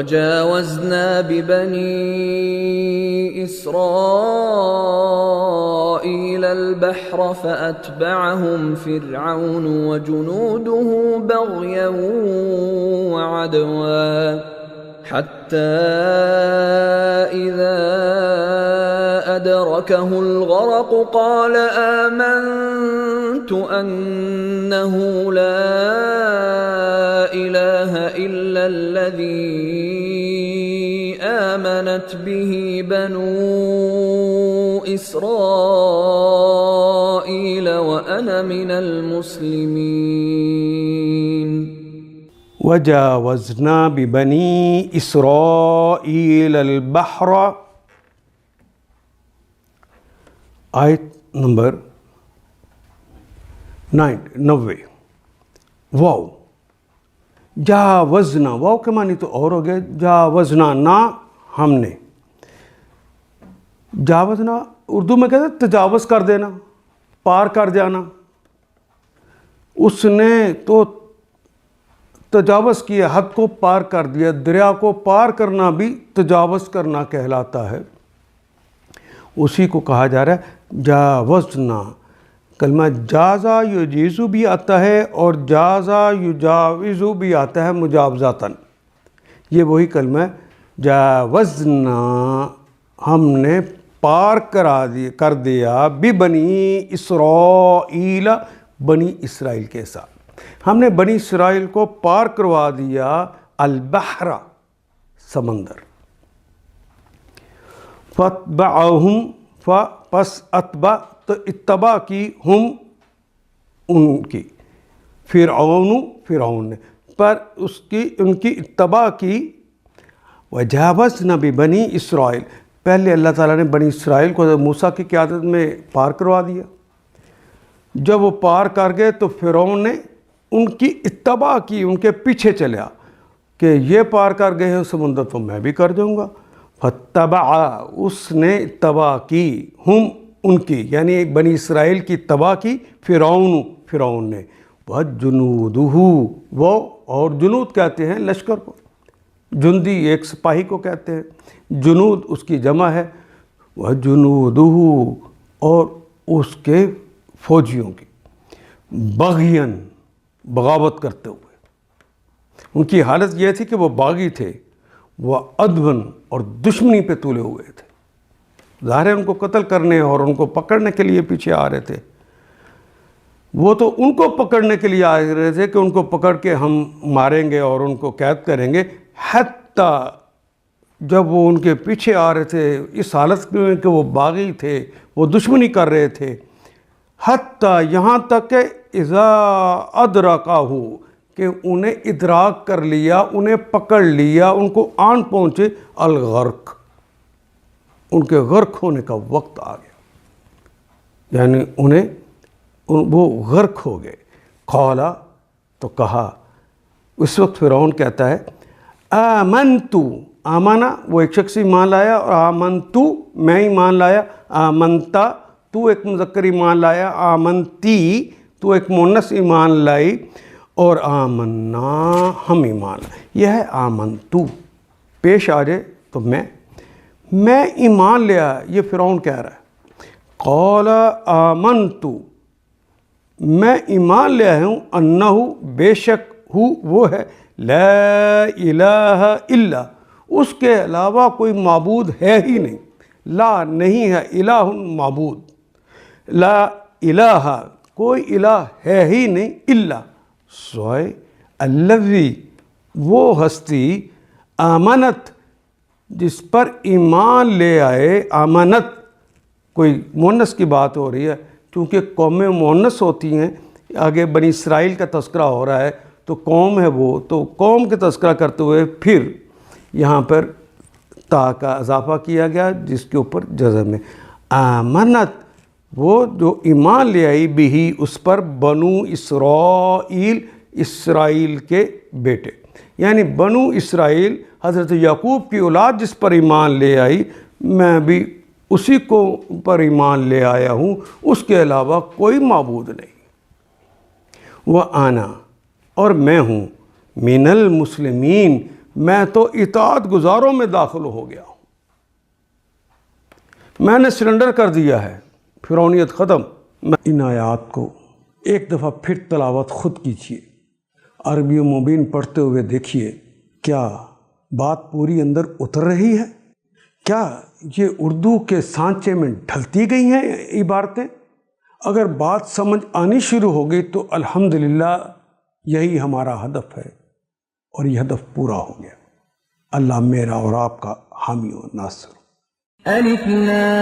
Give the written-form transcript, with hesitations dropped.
وجاوزنا ببني إسرائيل البحر فأتبعهم فرعون وجنوده بغيا وعدوا حتى إذا أدركه الغرق قال آمنت أنه لا إله إلا الذي آمنت به بنو إسرائيل وأنا من المسلمين وجاوزنا ببني إسرائيل البحر آیت نمبر 90 واو جاوزنا واو کے معنی تو اور ہو گئے جاوزنا نا ہم نے جاوزنا اردو میں کہتے ہیں تجاوز کر دینا پار کر جانا اس نے تو تجاوز کیا حد کو پار کر دیا دریا کو پار کرنا بھی تجاوز کرنا کہلاتا ہے اسی کو کہا جا رہا ہے جاوزنا کلمہ جازا یجیزو بھی آتا ہے اور جازا یجاوزو بھی آتا ہے مجاوزاتن یہ وہی کلمہ ہے جاوزنا ہم نے پار کر دیا ببنی اسرائیل بنی اسرائیل کے ساتھ ہم نے بنی اسرائیل کو پار کروا دیا البحر سمندر فَاتْبَعَهُمْ پس اتبع تو اتباع کی ہم ان کی فرعون نے پر ان کی اتباع کی وجاوزنا ببنی اسرائیل پہلے اللہ تعالیٰ نے بنی اسرائیل کو موسیٰ کی قیادت میں پار کروا دیا جب وہ پار کر گئے تو فرعون نے ان کی اتباع کی ان کے پیچھے چلیا کہ یہ پار کر گئے ہیں سمندر تو میں بھی کر جاؤں گا فَاتَّبَعَ اس نے اتباع کی ہم ان کی یعنی بنی اسرائیل کی اتباع کی فرعون نے وَجُنُودُهُ وہ اور جنود کہتے ہیں لشکر کو جندی ایک سپاہی کو کہتے ہیں جنود اس کی جمع ہے وَجُنُودُهُ اور اس کے فوجیوں کی بغین بغاوت کرتے ہوئے ان کی حالت یہ تھی کہ وہ باغی تھے وہ عدوً اور دشمنی پہ تولے ہوئے تھے ظاہر ہے ان کو قتل کرنے اور ان کو پکڑنے کے لیے پیچھے آ رہے تھے وہ تو ان کو پکڑنے کے لیے آ رہے تھے کہ ان کو پکڑ کے ہم ماریں گے اور ان کو قید کریں گے حتیٰ جب وہ ان کے پیچھے آ رہے تھے اس حالت میں کہ وہ باغی تھے وہ دشمنی کر رہے تھے حتیٰ یہاں تک کہ اذا ادرکہ کہ انہیں ادراک کر لیا انہیں پکڑ لیا ان کو آن پہنچے الغرق ان کے غرق ہونے کا وقت آ گیا یعنی وہ غرق ہو گئے قالا تو کہا اس وقت فرعون کہتا ہے آمنتو آمنا وہ ایک شخص ایمان لایا اور آمنتو میں ایمان لایا آمنتا تو ایک مذکر ایمان لایا آمنتی تو ایک مؤنث ایمان لائی اور آمنا ہم ایمان لائے یہ ہے آمنتو پیش آ جائے تو میں ایمان لیا یہ فرعون کہہ رہا ہے قال آمنتو میں ایمان لیا ہوں انہ بے شک وہ ہے لا الہ الا اس کے علاوہ کوئی معبود ہے ہی نہیں لا نہیں ہے الہ معبود لا الہ کوئی الہ ہے ہی نہیں الا سوائے الذی وہ ہستی آمنت جس پر ایمان لے آئے آمنت کوئی مؤنث کی بات ہو رہی ہے چونکہ قومیں مؤنث ہوتی ہیں آگے بنی اسرائیل کا تذکرہ ہو رہا ہے تو قوم ہے وہ تو قوم کے تذکرہ کرتے ہوئے پھر یہاں پر تا کا اضافہ کیا گیا جس کے اوپر جزم ہے آمنت وہ جو ایمان لے آئی بھی اس پر بنو اسرائیل کے بیٹے یعنی بنو اسرائیل حضرت یعقوب کی اولاد جس پر ایمان لے آئی میں بھی اسی کو پر ایمان لے آیا ہوں اس کے علاوہ کوئی معبود نہیں وہ آنا اور میں ہوں من المسلمین میں تو اطاعت گزاروں میں داخل ہو گیا ہوں، میں نے سرنڈر کر دیا ہے، فرعونیت ختم۔ ان آیات کو ایک دفعہ پھر تلاوت خود کیجیے، عربی و مبین پڑھتے ہوئے دیکھیے کیا بات پوری اندر اتر رہی ہے، کیا یہ اردو کے سانچے میں ڈھلتی گئی ہیں عبارتیں۔ اگر بات سمجھ آنی شروع ہو گئی تو الحمدللہ یہی ہمارا ہدف ہے، اور یہ ہدف پورا ہو گیا۔ اللہ میرا اور آپ کا حامی و ناصر۔ الف لام